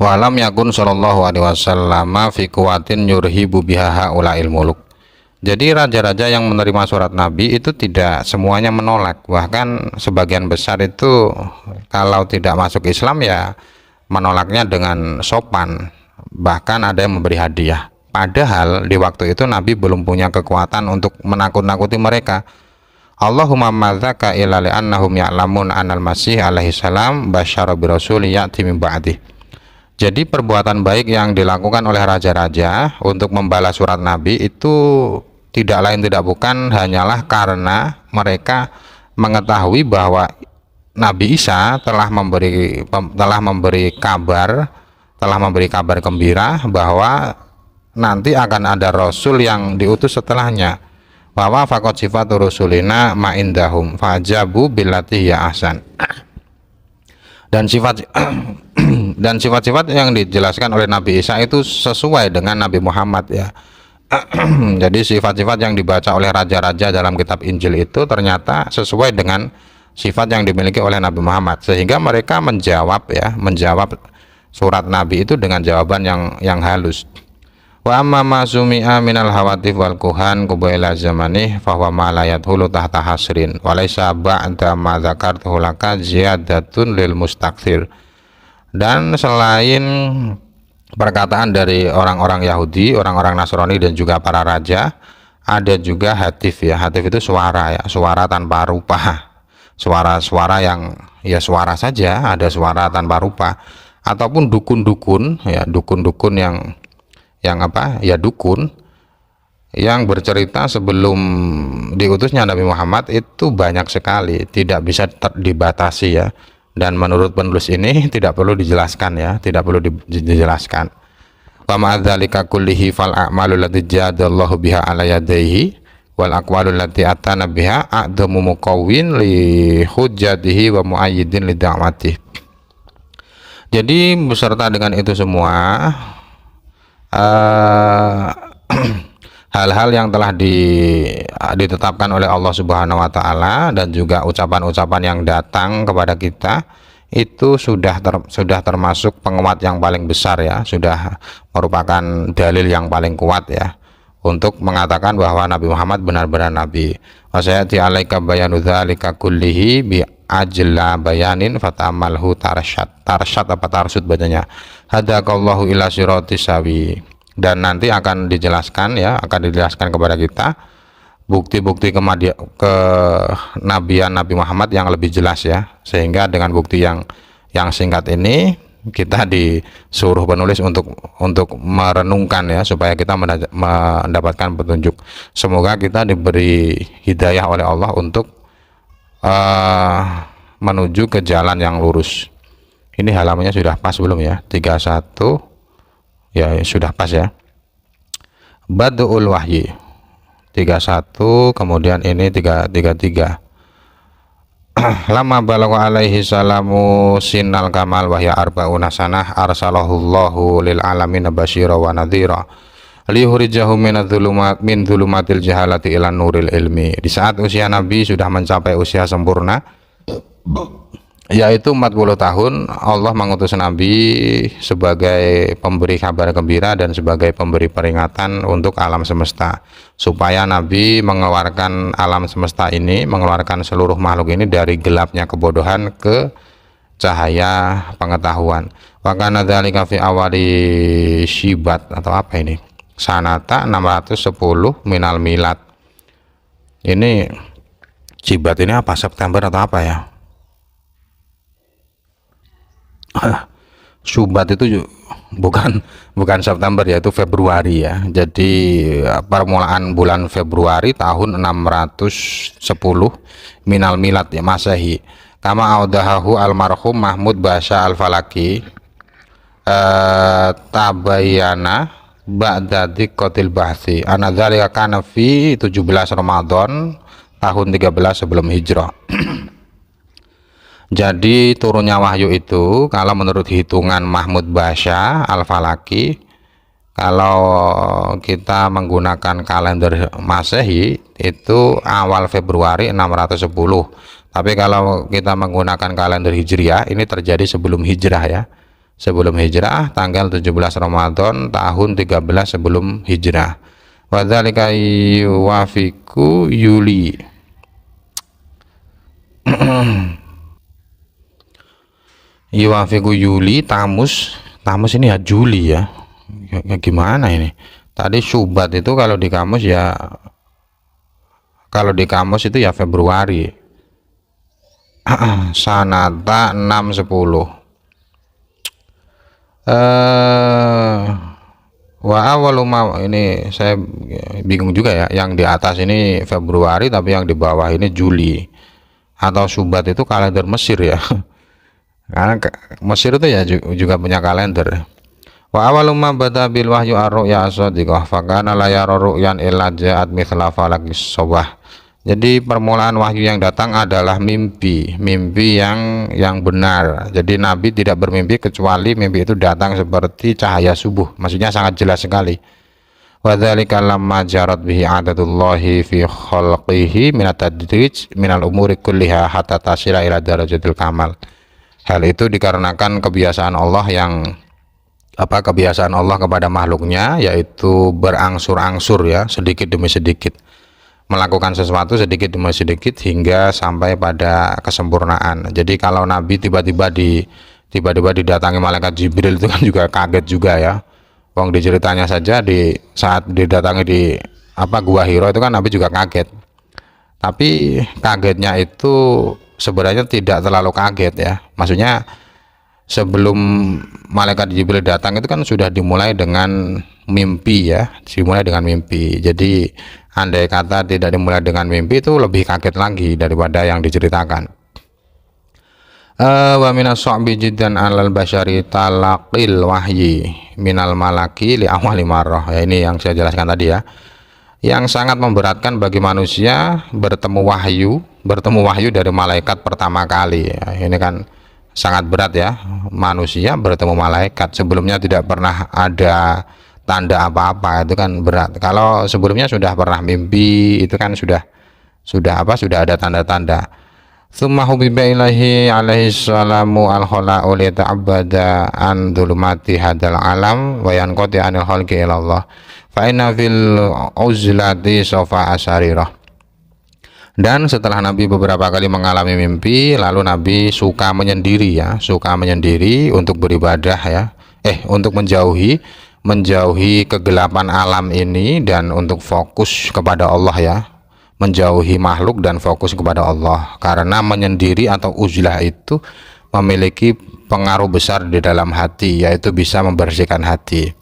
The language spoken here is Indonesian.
Walam yakun sallallahu alaihi wasallam fi kuwatin yurhibu biha haula'il muluk. Jadi raja-raja yang menerima surat Nabi itu tidak semuanya menolak, bahkan sebagian besar itu kalau tidak masuk Islam ya menolaknya dengan sopan, bahkan ada yang memberi hadiah. Padahal di waktu itu Nabi belum punya kekuatan untuk menakut-nakuti mereka. Allahumma madzaka ila li'annahum ya'lamun anal masih alaihi salam basyara bi rasul ya'ti min ba'di. Jadi perbuatan baik yang dilakukan oleh raja-raja untuk membalas surat Nabi itu tidak lain tidak bukan hanyalah karena mereka mengetahui bahwa Nabi Isa telah memberi kabar gembira bahwa nanti akan ada rasul yang diutus setelahnya. Bahwa faqad sifatu rusulina ma'indahum fajabu billati ya ahsan. Dan sifat-sifat yang dijelaskan oleh Nabi Isa itu sesuai dengan Nabi Muhammad ya. Jadi sifat-sifat yang dibaca oleh raja-raja dalam kitab Injil itu ternyata sesuai dengan sifat yang dimiliki oleh Nabi Muhammad, sehingga mereka menjawab surat Nabi itu dengan jawaban yang halus. Wa amma ma sumi'a minal hawatif wal kuhan qubaila zamanih fahuwa ma la yadkhulu tahta hasrin wa laysa ba'da ma dzakartuhu laka ziyadatun lil mustakthir. Dan selain perkataan dari orang-orang Yahudi, orang-orang Nasrani dan juga para raja, ada juga hatif ya. Hatif itu suara ya, suara tanpa rupa. Suara-suara yang ya suara saja, ada suara tanpa rupa. Ataupun dukun-dukun ya, dukun-dukun yang apa? Ya dukun yang bercerita sebelum diutusnya Nabi Muhammad itu banyak sekali, tidak bisa dibatasi ya. Dan menurut penulis ini tidak perlu dijelaskan ya, tidak perlu dijelaskan. Wa ma'adzalika kullihi fal a'malu lati jadallahu biha ala yadayhi wal aqwalu lati atana biha a'damu muqawwin li hujjatihi wa muayyidin li da'watihi. Jadi beserta dengan itu semua hal-hal yang telah ditetapkan oleh Allah Subhanahu wa taala dan juga ucapan-ucapan yang datang kepada kita itu sudah termasuk penguat yang paling besar ya, sudah merupakan dalil yang paling kuat ya untuk mengatakan bahwa Nabi Muhammad benar-benar nabi. Wa sayati alaika bayanu dzalika kullihi bi ajla bayanin fatamalhu tarsyad apa tarsud bacanya. Hadakallahu ila siratis sawi. Dan nanti akan dijelaskan kepada kita bukti-bukti kenabian Nabi Muhammad yang lebih jelas ya, sehingga dengan bukti yang singkat ini kita disuruh penulis untuk merenungkan ya, supaya kita mendapatkan petunjuk. Semoga kita diberi hidayah oleh Allah untuk menuju ke jalan yang lurus. Ini halamannya sudah pas belum ya? 31 ya, sudah pas ya. Badul Wahyi 31, kemudian ini 33. Lama balagha alaihi salamu sinnal kamal wahya arba'una sanah arsalahullahu lil alamin basyira wa nadhira liyukhrijahu min dhulumatil jahalati ila nuril ilmi. Di saat usia Nabi sudah mencapai usia sempurna, yaitu 40 tahun, Allah mengutus Nabi sebagai pemberi kabar gembira dan sebagai pemberi peringatan untuk alam semesta, supaya Nabi mengeluarkan alam semesta ini, mengeluarkan seluruh makhluk ini dari gelapnya kebodohan ke cahaya pengetahuan. Wa kana dzalika fi awali syibat atau apa ini? Sanata 610 minal milad. Ini syibat ini apa, September atau apa ya? Syubat itu bukan September ya, itu Februari ya. Jadi permulaan bulan Februari tahun 610 minal milad ya, Masehi. Kama audahahu almarhum Mahmud Basha al-Falaki tabayyana ba'da diqqatil bahsi anadzalika kana fi 17 Ramadan tahun 13 sebelum hijrah. Jadi turunnya wahyu itu kalau menurut hitungan Mahmud Basha al-Falaki, kalau kita menggunakan kalender Masehi itu awal Februari 610. Tapi kalau kita menggunakan kalender Hijriah ini terjadi sebelum hijrah ya. sebelum hijrah, tanggal 17 Ramadan tahun 13 sebelum hijrah. Wa dzalika yuwafiqu Yuli. Yuwafiqu Yuli, Tamus ini ya Juli ya. Gimana ini? Tadi Syubat itu kalau di kamus ya, itu ya Februari. Sanata 610. Wa awaluma, ini saya bingung juga ya, yang di atas ini Februari tapi yang di bawah ini Juli, atau Syubat itu kalender Mesir ya. Karena Mesir itu ya juga punya kalender. Wa awaluma bada bil wahyu ar-ru'ya as-sadiqah fakana la yara ru'yan illa ja'at mithla falakis sobah. Jadi permulaan wahyu yang datang adalah mimpi yang benar. Jadi Nabi tidak bermimpi kecuali mimpi itu datang seperti cahaya subuh, maksudnya sangat jelas sekali. Wa dzalika lamma jarat bihi adatullahi fi khalqihi min at-tadrij minal umuri kulliha hatta tasila ila darajatil kamal. Hal itu dikarenakan kebiasaan Allah kepada makhluknya, yaitu berangsur-angsur ya, sedikit demi sedikit melakukan sesuatu sedikit demi sedikit hingga sampai pada kesempurnaan. Jadi kalau Nabi tiba-tiba didatangi malaikat Jibril itu kan juga kaget juga ya. Wong di ceritanya saja di saat didatangi di Gua Hiro itu kan Nabi juga kaget. Tapi kagetnya itu sebenarnya tidak terlalu kaget ya. Maksudnya sebelum malaikat Jibril datang itu kan sudah dimulai dengan mimpi ya, Jadi andai kata tidak dimulai dengan mimpi itu lebih kaget lagi daripada yang diceritakan. Wa minas sa'bi jiddan alal basyari talaqil wahyi minal malaki li awali marrah. Ya, ini yang saya jelaskan tadi ya. Yang sangat memberatkan bagi manusia bertemu wahyu dari malaikat pertama kali ya. Ini kan sangat berat ya, manusia bertemu malaikat, sebelumnya tidak pernah ada tanda apa-apa, itu kan berat. Kalau sebelumnya sudah pernah mimpi itu kan sudah ada tanda-tanda. Tsumma hubiba ilahi alaihi salamu al-khala'u li ta'abbada an dhulumati hadal alam wa yanqati anil khalqi ila Allah fa inna fil uzlati sofa asarirah. Dan setelah Nabi beberapa kali mengalami mimpi, lalu Nabi suka menyendiri untuk beribadah ya, untuk menjauhi kegelapan alam ini dan untuk fokus kepada Allah ya, menjauhi makhluk dan fokus kepada Allah. Karena menyendiri atau uzlah itu memiliki pengaruh besar di dalam hati, yaitu bisa membersihkan hati.